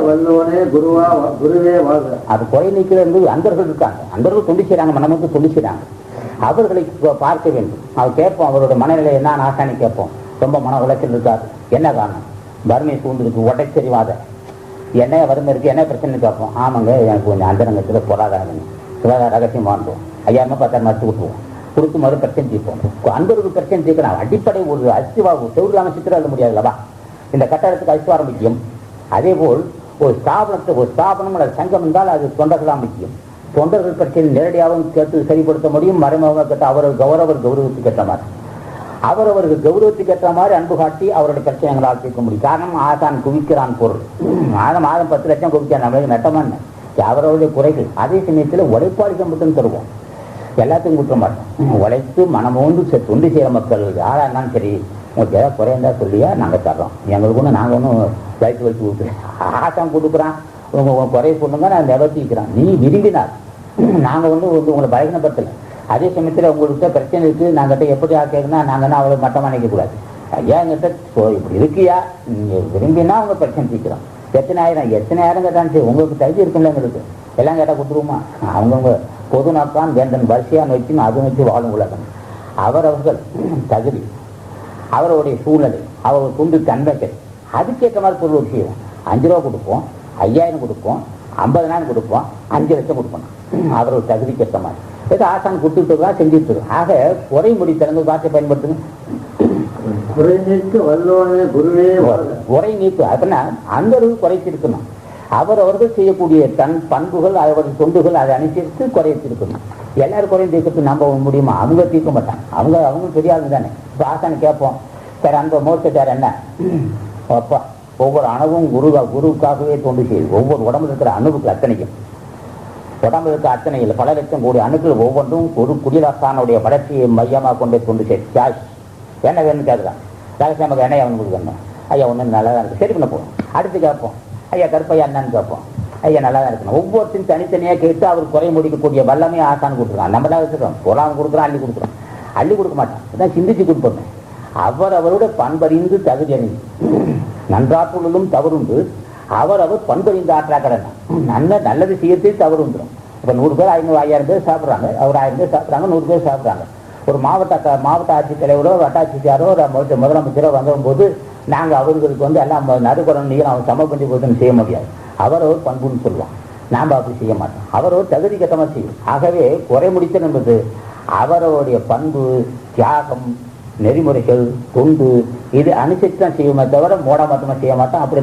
வல்லோனே குருவா குருவே வாழ்க. அது குறை நீக்கிறது அன்பர்கள் இருக்காங்க, அன்பர்கள் தொண்டு செய்யறாங்க, மனமுக்கு தொண்டு செய்யறாங்க. அவர்களை பார்க்க வேண்டும். அவர் கேட்போம், அவரோட மனநிலை என்ன ஆசானி கேட்போம். ரொம்ப மன உளைச்சல் இருக்காது, என்ன காரணம்? வறுமை சூழ்ந்துருக்கு, உடைச்செறிவாத என்ன வறுமை இருக்கு, என்ன பிரச்சனை கேட்போம். ஆமாங்க, எனக்கு கொஞ்சம் அந்தரங்கத்தில் பொருளாதாரம் சுகாதார ரகசியம் வாழ்ந்தோம், 5000 10,000 மறுத்து விட்டுருவோம், கொடுத்து மறு பிரச்சனை தீர்ப்போம். அன்பருக்கு பிரச்சனை தீர்க்கலாம். அடிப்படை ஒரு அஸ்திவாரம் செவ்வளான சித்திரம் எழுத முடியாதுல்லவா? இந்த கட்டடத்துக்கு அஸ்திவாரம் முக்கியம். அதே போல் ஒரு ஸ்தாபனம் அல்லது சங்கம் என்றால் அது தொண்டர்களாம் முக்கியம். தொண்டர்கள் பிரச்சனை நேரடியாகவும் கேட்டு சரிப்படுத்த முடியும், மறைமுகமாக கேட்டு அவரவர் கௌரவத்துக்கு ஏற்ற மாதிரி அவரவருக்கு கௌரவத்துக்கு ஏற்ற மாதிரி அன்பு காட்டி அவருடைய பிரச்சனைகளால் தீர்க்க முடியும். காரணம் ஆசான் குவிக்கிறான் பொருள். மாதம் 10 லட்சம் குவிக்கிறான், நம்மளுக்கு நட்டமான அவரவருடைய குறைகள். அதே சமயத்தில் உழைப்பாளிகள் மட்டும் தருவோம், எல்லாத்தையும் குற்ற மாட்டோம். உழைத்து மனமோந்து தொண்டு செய்கிற மக்கள் யாராக இருந்தாலும் சரி, உங்களுக்கு ஏதாவது குறைந்தா சொல்லியா நாங்கள் தர்றோம், எங்களுக்கு ஒன்று நாங்கள் ஒன்றும் வயிற்று வச்சு கொடுக்குறேன். ஆசான் கொடுக்குறான், உங்கள் குறைய சொல்லுங்க, நான் நிவர்த்திக்கிறேன். நீ விரும்பினார் நாங்கள் உங்களை பலகீனப்படுத்தலை. அதே சமயத்தில் உங்கள்கிட்ட பிரச்சனை இருக்குது, நாங்கிட்ட எப்படி கேட்குன்னா நாங்கள் அவ்வளோ மட்டமாக நினைக்கக்கூடாது. ஐயா எங்கிட்ட இப்படி இருக்கியா, நீங்கள் விரும்பினா உங்கள் பிரச்சனை தீர்க்கிறோம். எத்தனை ஆயிரம் கேட்டான்னு சரி, உங்களுக்கு தகுதி இருக்குல்ல, எங்களுக்கு எல்லாம் கேட்டால் கொடுத்துருவோமா? அவங்கவுங்க பொது நோக்கான் வேந்தன் வரிசையாக வச்சுன்னு அது வச்சு வாழும் உலகம். அவரவர்கள் தகுதி, அவருடைய சூழ்நிலை, அவர் துண்டு தன்மைகள், அதுக்கேற்ற மாதிரி பொருள் செய்வோம். 5 ரூபா கொடுப்போம், 5000 கொடுப்போம், 50,000 கொடுப்போம், 5 லட்சம் கொடுப்போம். அவரோட தகுதிக்கு ஏற்ற மாதிரி ஏதோ ஆசான் கொடுத்துட்டு தான் செஞ்சுட்டு இருக்கோம். ஆக குறை முடித்தவங்க வார்த்தை பயன்படுத்துங்க. குறை நீக்க வல்லோனே குருவே வாழ்க. குறை நீக்கு அப்படின்னா அந்த அளவு குறைச்சிருக்கணும். அவரவர்கள் செய்யக்கூடிய தன் பண்புகள், அவருடைய தொண்டுகள் அதை அனுசரித்து குறைச்சிருக்கணும். எல்லாரும் குறையும் தீர்க்கறது நம்ப முடியுமா? அவங்க தீர்க்க மாட்டாங்க, அவங்க பெரிய ஆளுங்க தானே. இப்போ ஆசான் கேட்போம், சார் அந்த மோட்சத்தார் என்ன அப்பா, ஒவ்வொரு அணுவும் குருவுக்காகவே தொண்டு செய்யுது. ஒவ்வொரு உடம்புல இருக்கிற அணுவுக்கு அத்தனைக்கும், உடம்புல இருக்க அத்தனை இல்லை பல லட்சம் கோடி அணுக்கள் ஒவ்வொன்றும் ஒரு குடிராசானுடைய வளர்ச்சியை மையமாக கொண்டே தொண்டு செய்யுது. சாய்ஸ் என்ன வேணும்னு கேட்குறான். ரகசியமாக என்ன அவனுக்கு கொடுக்கணும். ஐயா ஒன்று நல்லா தான் இருக்குது, சரி பண்ண போவோம். அடுத்து கேட்போம், ஐயா கருப்பையா என்னன்னு கேட்போம். ஐயா நல்லா தான் இருக்கணும். ஒவ்வொருத்தையும் தனித்தனியாக கேட்டு அவர் குறை முடிக்கக்கூடிய வல்லமே ஆசான் கொடுக்குறான். நம்ம தான் வச்சுக்கிறோம், பொறாம கொடுக்குறோம், அள்ளி கொடுக்குறோம். அள்ளி கொடுக்க மாட்டான், இதான் சிந்திச்சு கொடுப்போம். அவரோட பண்பறிந்து தகுதி அறிந்து நன்றாற்றுள்ளும் தவறுண்டு அவர் பண்பறிந்து ஆற்றாக்கடன் நல்லது செய்யறதே தவறு வந்துடும். இப்போ 100 பேர் 5000 பேர் சாப்பிட்றாங்க, அவர் 1000 பேர் சாப்பிட்றாங்க, 100 பேர் சாப்பிட்றாங்க. ஒரு மாவட்ட ஆட்சித்தலைவரோ வட்டாட்சியாரோ முதலமைச்சரோ வந்தபோது நாங்கள் அவர்களுக்கு எல்லாம் நடுக்குறம் நீர் அவன் சம பண்ணி போதுன்னு செய்ய முடியாது. அவரவர் பண்புன்னு சொல்லுவான், நாம் அப்படி செய்ய மாட்டோம். அவரவர் தகுதி கட்டமாக செய்யும். ஆகவே குறை முடித்தல் என்பது அவரவருடைய பண்பு, தியாகம், நெறிமுறைகள், தொண்டு இது அனுசரித்து தான் செய்யுமே தவிர மூட மட்டுமே செய்ய மாட்டோம். அப்படி